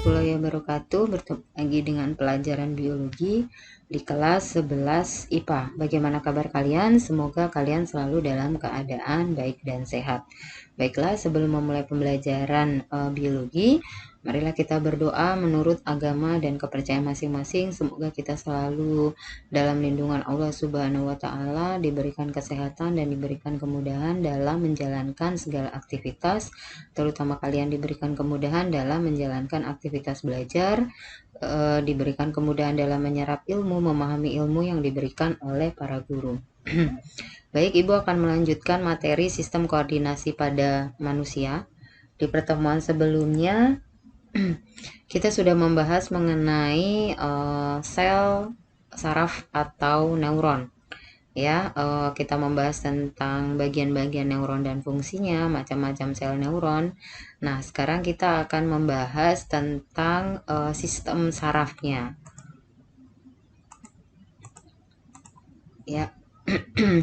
warahmatullahi wabarakatuh. Bertemu lagi dengan pelajaran biologi di kelas 11 IPA. Bagaimana kabar kalian? Semoga kalian selalu dalam keadaan baik dan sehat. Baiklah, sebelum memulai pembelajaran biologi, marilah kita berdoa menurut agama dan kepercayaan masing-masing. Semoga kita selalu dalam lindungan Allah Subhanahu wa Ta'ala, diberikan kesehatan dan diberikan kemudahan dalam menjalankan segala aktivitas, terutama kalian diberikan kemudahan dalam menjalankan aktivitas belajar, diberikan kemudahan dalam menyerap ilmu, memahami ilmu yang diberikan oleh para guru. Baik, Ibu akan melanjutkan materi sistem koordinasi pada manusia. Di pertemuan sebelumnya kita sudah membahas mengenai sel saraf atau neuron. Ya, kita membahas tentang bagian-bagian neuron dan fungsinya, macam-macam sel neuron. Nah, sekarang kita akan membahas tentang sistem sarafnya. Ya,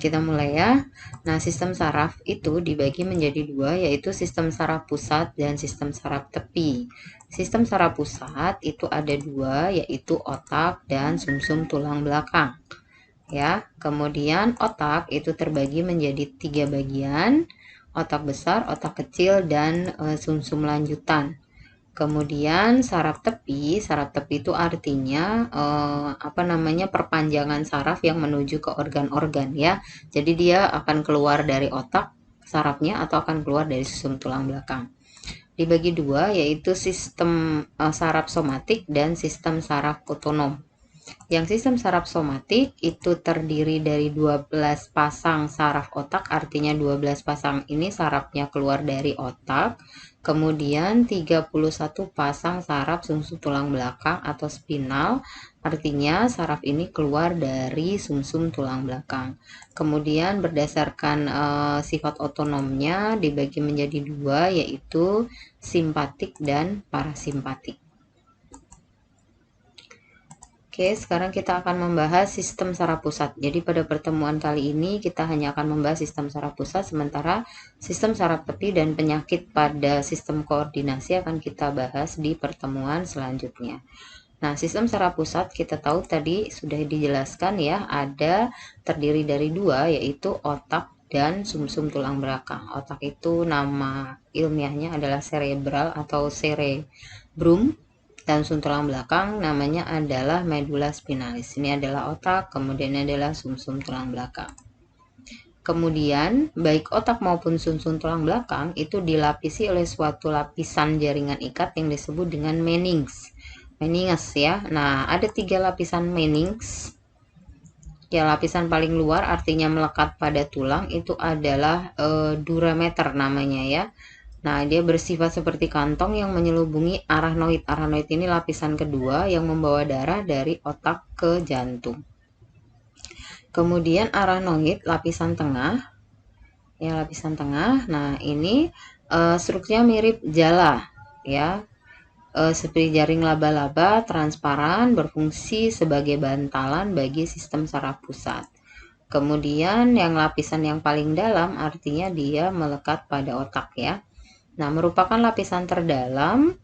kita mulai ya. Nah, sistem saraf itu dibagi menjadi dua, yaitu sistem saraf pusat dan sistem saraf tepi. Sistem saraf pusat itu ada dua, yaitu otak dan sumsum tulang belakang. Ya, kemudian otak itu terbagi menjadi 3 bagian: otak besar, otak kecil, dan sumsum lanjutan. Kemudian saraf tepi itu artinya perpanjangan saraf yang menuju ke organ-organ ya. Jadi dia akan keluar dari otak sarafnya atau akan keluar dari sumsum tulang belakang. Dibagi dua, yaitu sistem saraf somatik dan sistem saraf otonom. Yang sistem saraf somatik itu terdiri dari 12 pasang saraf otak, artinya 12 pasang ini sarafnya keluar dari otak. Kemudian 31 pasang saraf sumsum tulang belakang atau spinal, artinya saraf ini keluar dari sumsum tulang belakang. Kemudian berdasarkan sifat otonomnya dibagi menjadi dua, yaitu simpatik dan parasimpatik. Oke, sekarang kita akan membahas sistem saraf pusat. Jadi pada pertemuan kali ini kita hanya akan membahas sistem saraf pusat, sementara sistem saraf tepi dan penyakit pada sistem koordinasi akan kita bahas di pertemuan selanjutnya. Nah, sistem saraf pusat kita tahu tadi sudah dijelaskan ya, ada terdiri dari dua, yaitu otak dan sumsum tulang belakang. Otak itu nama ilmiahnya adalah cerebral atau cerebrum. Dan sumsum tulang belakang namanya adalah medula spinalis. Ini adalah otak, kemudian adalah sumsum tulang belakang. Kemudian baik otak maupun sumsum tulang belakang itu dilapisi oleh suatu lapisan jaringan ikat yang disebut dengan meninges. Meninges ya. Nah, ada 3 lapisan meninges. Ya, lapisan paling luar artinya melekat pada tulang itu adalah durameter namanya ya. Nah, dia bersifat seperti kantong yang menyelubungi arachnoid. Arachnoid ini lapisan kedua yang membawa darah dari otak ke jantung. Kemudian arachnoid lapisan tengah. Ya, lapisan tengah. Nah, ini strukturnya mirip jala ya. Seperti jaring laba-laba transparan, berfungsi sebagai bantalan bagi sistem saraf pusat. Kemudian yang lapisan yang paling dalam artinya dia melekat pada otak ya. Nah, merupakan lapisan terdalam.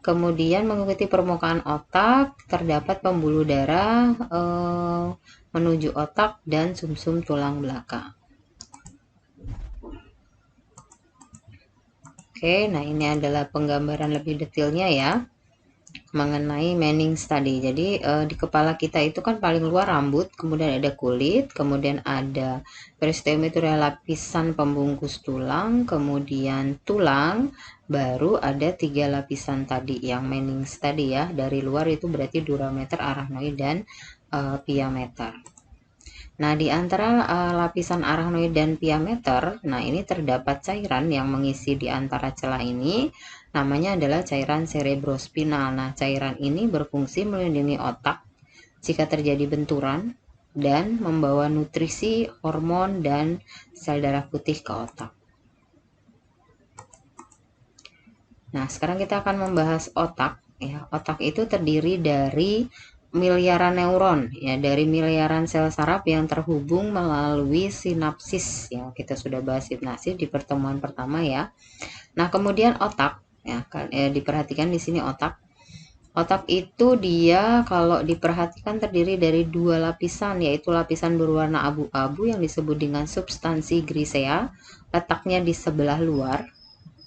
Kemudian mengikuti permukaan otak terdapat pembuluh darah menuju otak dan sumsum tulang belakang. Oke, nah ini adalah penggambaran lebih detailnya ya mengenai Meninges tadi. Jadi di kepala kita itu kan paling luar rambut, kemudian ada kulit, kemudian ada peristeum itu adalah lapisan pembungkus tulang, kemudian tulang, baru ada 3 lapisan tadi yang Meninges tadi ya. Dari luar itu berarti durameter, arachnoid, dan piameter. Nah, di antara lapisan arachnoid dan piameter, nah ini terdapat cairan yang mengisi di antara celah ini, namanya adalah cairan cerebrospinal. Nah, cairan ini berfungsi melindungi otak jika terjadi benturan dan membawa nutrisi, hormon, dan sel darah putih ke otak. Nah, sekarang kita akan membahas otak. Ya, otak itu terdiri dari miliaran neuron ya, dari miliaran sel saraf yang terhubung melalui sinapsis ya. Kita sudah bahas sinapsis di pertemuan pertama ya. Nah, kemudian otak ya, diperhatikan di sini otak. Otak itu dia kalau diperhatikan terdiri dari dua lapisan, yaitu lapisan berwarna abu-abu yang disebut dengan substansi grisea, letaknya di sebelah luar,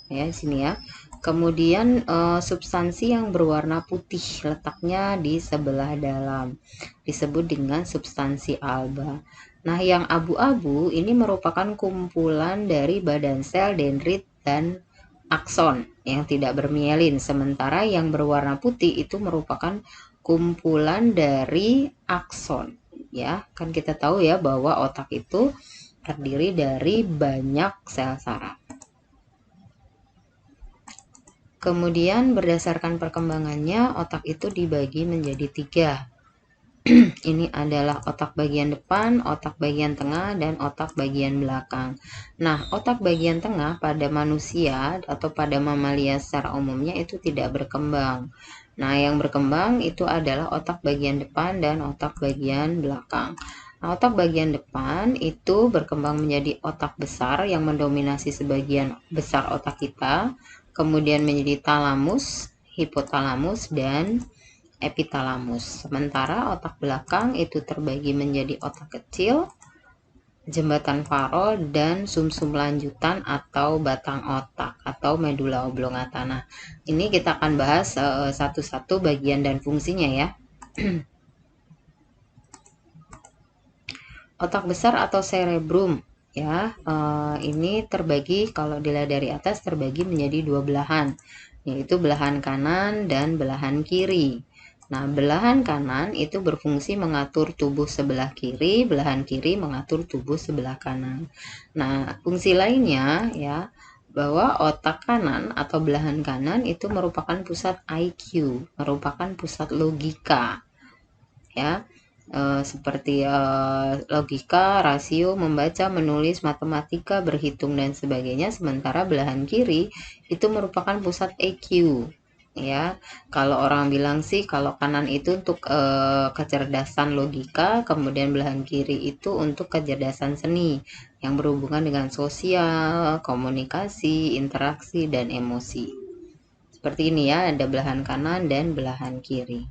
ya di sini ya. Kemudian substansi yang berwarna putih letaknya di sebelah dalam, disebut dengan substansi alba. Nah, yang abu-abu ini merupakan kumpulan dari badan sel, dendrit, dan akson yang tidak bermielin, sementara yang berwarna putih itu merupakan kumpulan dari akson. Ya, kan kita tahu ya bahwa otak itu terdiri dari banyak sel saraf. Kemudian berdasarkan perkembangannya, otak itu dibagi menjadi 3. Ini adalah otak bagian depan, otak bagian tengah, dan otak bagian belakang. Nah, otak bagian tengah pada manusia atau pada mamalia secara umumnya itu tidak berkembang. Nah, yang berkembang itu adalah otak bagian depan dan otak bagian belakang. Nah, otak bagian depan itu berkembang menjadi otak besar yang mendominasi sebagian besar otak kita, kemudian menjadi talamus, hipotalamus, dan epitalamus. Sementara otak belakang itu terbagi menjadi otak kecil, jembatan farol, dan sumsum lanjutan atau batang otak atau medula oblongata. Nah, ini kita akan bahas satu-satu bagian dan fungsinya ya. Otak besar atau cerebrum ya, ini terbagi, kalau dilihat dari atas, terbagi menjadi 2 belahan, yaitu belahan kanan dan belahan kiri. Nah, belahan kanan itu berfungsi mengatur tubuh sebelah kiri, belahan kiri mengatur tubuh sebelah kanan. Nah, fungsi lainnya ya, bahwa otak kanan atau belahan kanan itu merupakan pusat IQ, merupakan pusat logika ya, seperti logika, rasio, membaca, menulis, matematika, berhitung, dan sebagainya. Sementara belahan kiri itu merupakan pusat EQ ya. Kalau orang bilang sih kalau kanan itu untuk kecerdasan logika, kemudian belahan kiri itu untuk kecerdasan seni yang berhubungan dengan sosial, komunikasi, interaksi, dan emosi. Seperti ini ya, ada belahan kanan dan belahan kiri.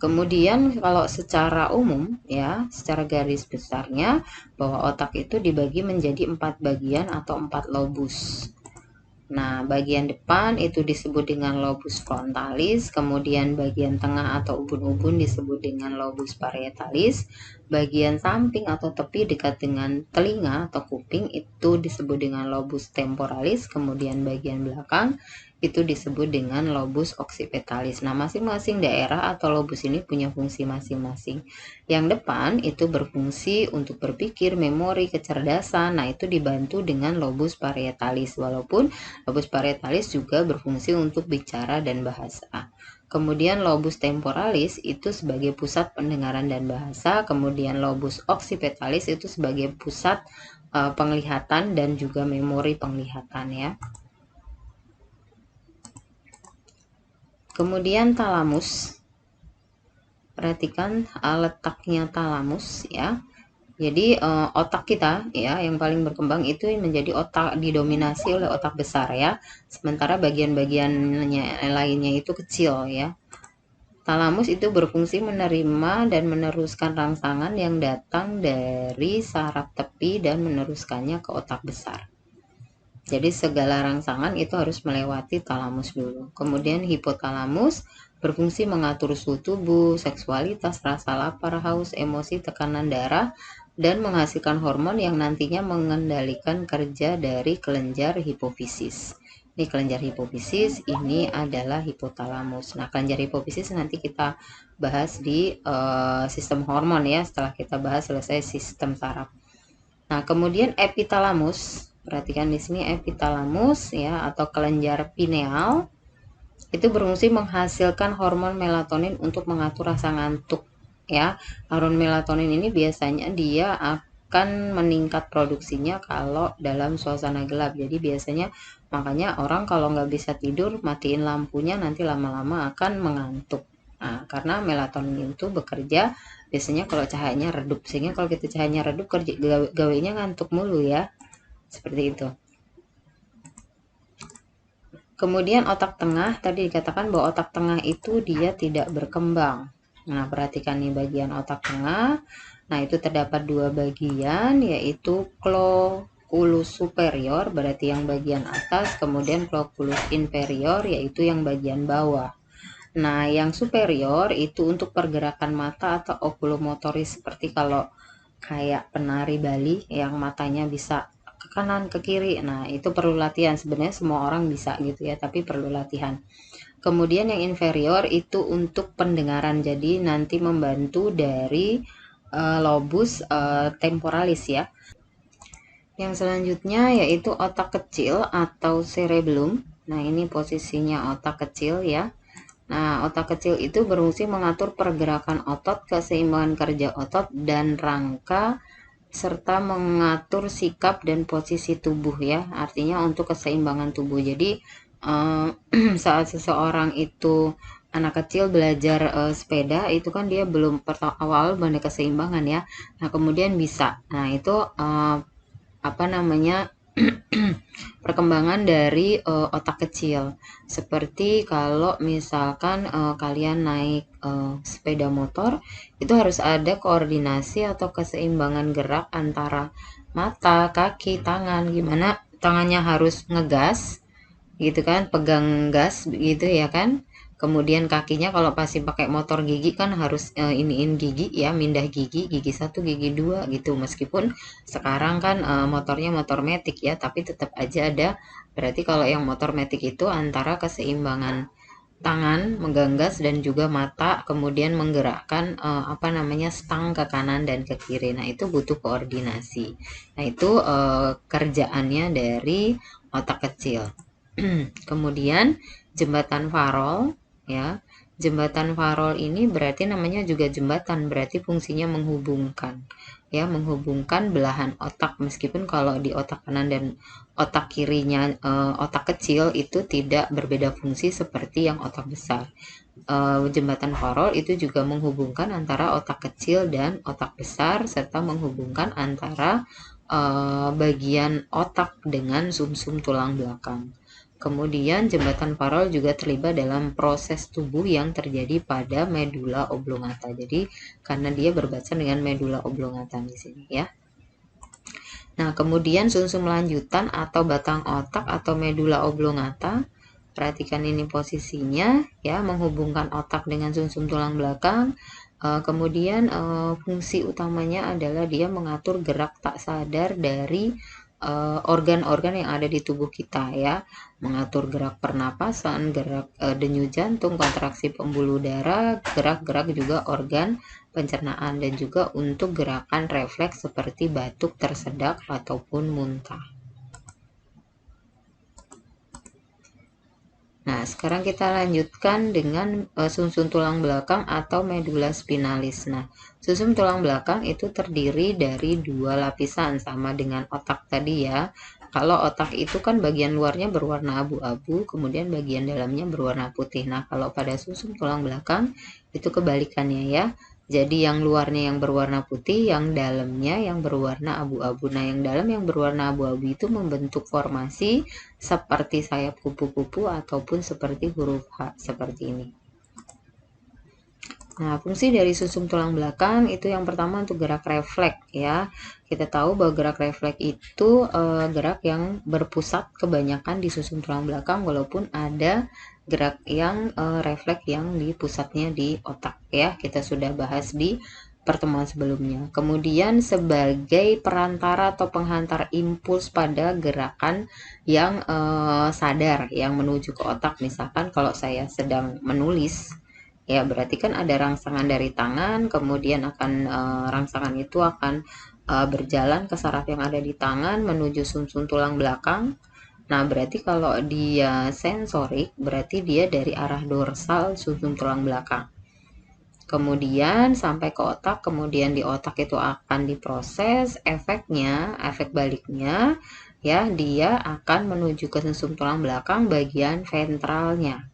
Kemudian kalau secara umum ya, secara garis besarnya, bahwa otak itu dibagi menjadi 4 bagian atau 4 lobus. Nah, bagian depan itu disebut dengan lobus frontalis, kemudian bagian tengah atau ubun-ubun disebut dengan lobus parietalis, bagian samping atau tepi dekat dengan telinga atau kuping itu disebut dengan lobus temporalis, kemudian bagian belakang itu disebut dengan lobus occipitalis. Nah, masing-masing daerah atau lobus ini punya fungsi masing-masing. Yang depan itu berfungsi untuk berpikir, memori, kecerdasan. Nah, itu dibantu dengan lobus parietalis, walaupun lobus parietalis juga berfungsi untuk bicara dan bahasa. Kemudian lobus temporalis itu sebagai pusat pendengaran dan bahasa, kemudian lobus occipitalis itu sebagai pusat penglihatan dan juga memori penglihatan ya. Kemudian talamus, perhatikan letaknya talamus ya. Jadi otak kita ya yang paling berkembang itu menjadi otak didominasi oleh otak besar ya. Sementara bagian-bagiannya lainnya itu kecil ya. Talamus itu berfungsi menerima dan meneruskan rangsangan yang datang dari saraf tepi dan meneruskannya ke otak besar. Jadi segala rangsangan itu harus melewati talamus dulu. Kemudian hipotalamus berfungsi mengatur suhu tubuh, seksualitas, rasa lapar, haus, emosi, tekanan darah, dan menghasilkan hormon yang nantinya mengendalikan kerja dari kelenjar hipofisis. Ini kelenjar hipofisis, ini adalah hipotalamus. Nah, kelenjar hipofisis nanti kita bahas di sistem hormon ya, setelah kita bahas selesai sistem saraf. Nah, kemudian epitalamus, perhatikan di sini epitalamus ya, atau kelenjar pineal itu berfungsi menghasilkan hormon melatonin untuk mengatur rasa ngantuk ya. Hormon melatonin ini biasanya dia akan meningkat produksinya kalau dalam suasana gelap. Jadi biasanya makanya orang kalau nggak bisa tidur matiin lampunya, nanti lama-lama akan mengantuk. Nah, karena melatonin itu bekerja biasanya kalau cahayanya redup, sehingga kalau kita cahayanya redup kerja gawainya ngantuk mulu ya, seperti itu. Kemudian otak tengah, tadi dikatakan bahwa otak tengah itu dia tidak berkembang. Nah, perhatikan nih bagian otak tengah. Nah, itu terdapat dua bagian, yaitu cloculus superior, berarti yang bagian atas, kemudian cloculus inferior, yaitu yang bagian bawah. Nah, yang superior itu untuk pergerakan mata atau okulomotoris, seperti kalau kayak penari Bali yang matanya bisa ke kanan ke kiri. Nah, itu perlu latihan. Sebenarnya semua orang bisa gitu ya, tapi perlu latihan. Kemudian yang inferior itu untuk pendengaran. Jadi nanti membantu dari lobus temporalis ya. Yang selanjutnya yaitu otak kecil atau cerebellum. Nah, ini posisinya otak kecil ya. Nah, otak kecil itu berfungsi mengatur pergerakan otot, keseimbangan kerja otot, dan rangka, serta mengatur sikap dan posisi tubuh ya. Artinya untuk keseimbangan tubuh. Jadi, saat seseorang itu anak kecil belajar sepeda, itu kan dia belum awal banyak keseimbangan ya. Nah, kemudian bisa. Nah, itu apa namanya? Perkembangan dari otak kecil, seperti kalau misalkan kalian naik sepeda motor, itu harus ada koordinasi atau keseimbangan gerak antara mata, kaki, tangan, gimana tangannya harus ngegas gitu kan, pegang gas gitu ya kan. Kemudian kakinya kalau pasti pakai motor gigi kan harus iniin gigi ya, mindah gigi, gigi satu, gigi dua gitu. Meskipun sekarang kan motornya motor metik ya, tapi tetap aja ada. Berarti kalau yang motor metik itu antara keseimbangan tangan menggagas dan juga mata, kemudian menggerakkan apa namanya stang ke kanan dan ke kiri. Nah, itu butuh koordinasi. Nah, itu kerjaannya dari otak kecil. Kemudian jembatan Farol ya. Jembatan Farol ini berarti namanya juga jembatan, berarti fungsinya menghubungkan ya, menghubungkan belahan otak, meskipun kalau di otak kanan dan otak kirinya otak kecil itu tidak berbeda fungsi seperti yang otak besar. Jembatan Farol itu juga menghubungkan antara otak kecil dan otak besar, serta menghubungkan antara bagian otak dengan sumsum tulang belakang. Kemudian jembatan Farol juga terlibat dalam proses tubuh yang terjadi pada medula oblongata. Jadi karena dia berbatasan dengan medula oblongata di sini ya. Nah, kemudian sumsum lanjutan atau batang otak atau medula oblongata. Perhatikan ini posisinya ya, menghubungkan otak dengan sumsum tulang belakang. Kemudian fungsi utamanya adalah dia mengatur gerak tak sadar dari organ-organ yang ada di tubuh kita ya, mengatur gerak pernapasan, gerak denyut jantung, kontraksi pembuluh darah, gerak-gerak juga organ pencernaan, dan juga untuk gerakan refleks seperti batuk, tersedak ataupun muntah. Nah, sekarang kita lanjutkan dengan sumsum tulang belakang atau medula spinalis. Nah, sumsum tulang belakang itu terdiri dari dua lapisan, sama dengan otak tadi ya. Kalau otak itu kan bagian luarnya berwarna abu-abu, kemudian bagian dalamnya berwarna putih. Nah, kalau pada sumsum tulang belakang itu kebalikannya ya. Jadi yang luarnya yang berwarna putih, yang dalamnya yang berwarna abu-abu. Nah, yang dalam yang berwarna abu-abu itu membentuk formasi seperti sayap kupu-kupu ataupun seperti huruf H, seperti ini. Nah, fungsi dari sumsum tulang belakang itu yang pertama untuk gerak refleks ya. Kita tahu bahwa gerak refleks itu gerak yang berpusat kebanyakan di sumsum tulang belakang, walaupun ada gerak yang refleks yang di pusatnya di otak ya. Kita sudah bahas di pertemuan sebelumnya. Kemudian sebagai perantara atau penghantar impuls pada gerakan yang sadar yang menuju ke otak. Misalkan kalau saya sedang menulis ya, berarti kan ada rangsangan dari tangan, kemudian akan rangsangan itu akan berjalan ke saraf yang ada di tangan menuju sumsum tulang belakang. Nah, berarti kalau dia sensorik, berarti dia dari arah dorsal sumsum tulang belakang. Kemudian sampai ke otak, kemudian di otak itu akan diproses, efeknya, efek baliknya ya, dia akan menuju ke sumsum tulang belakang bagian ventralnya.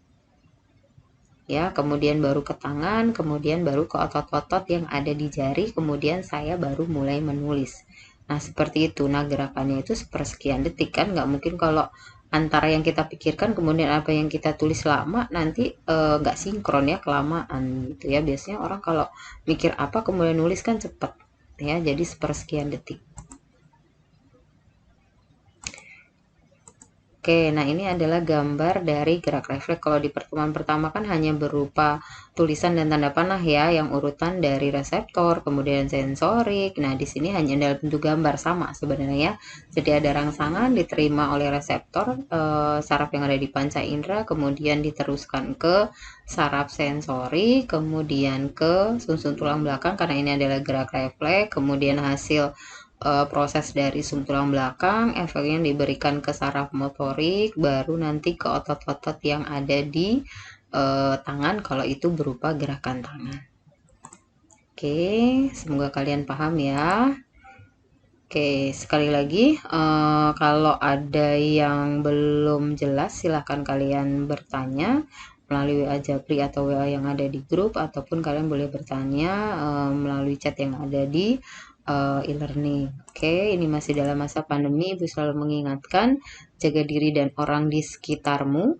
Ya, kemudian baru ke tangan, kemudian baru ke otot-otot yang ada di jari, kemudian saya baru mulai menulis. Nah, seperti itu. Nah, gerakannya itu sepersekian detik kan, nggak mungkin kalau antara yang kita pikirkan kemudian apa yang kita tulis lama nanti nggak sinkron ya, kelamaan gitu ya. Biasanya orang kalau mikir apa kemudian nulis kan cepet ya, jadi sepersekian detik. Oke, nah ini adalah gambar dari gerak refleks. Kalau di pertemuan pertama kan hanya berupa tulisan dan tanda panah ya, yang urutan dari reseptor, kemudian sensorik. Nah, di sini hanya dalam bentuk gambar sama sebenarnya ya. Jadi ada rangsangan diterima oleh reseptor saraf yang ada di panca indera, kemudian diteruskan ke saraf sensori, kemudian ke sumsum tulang belakang karena ini adalah gerak refleks, kemudian hasil proses dari sum tulang belakang, efeknya diberikan ke saraf motorik, baru nanti ke otot-otot yang ada di tangan kalau itu berupa gerakan tangan. Oke, semoga kalian paham ya. Oke, sekali lagi, kalau ada yang belum jelas silahkan kalian bertanya melalui WA Japri atau WA yang ada di grup, ataupun kalian boleh bertanya melalui chat yang ada di e-learning. Oke, ini masih dalam masa pandemi, Ibu selalu mengingatkan jaga diri dan orang di sekitarmu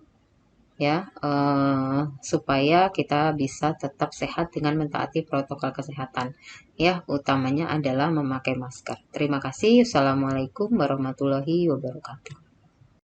ya, supaya kita bisa tetap sehat dengan mentaati protokol kesehatan ya, utamanya adalah memakai masker. Terima kasih. Assalamualaikum warahmatullahi wabarakatuh.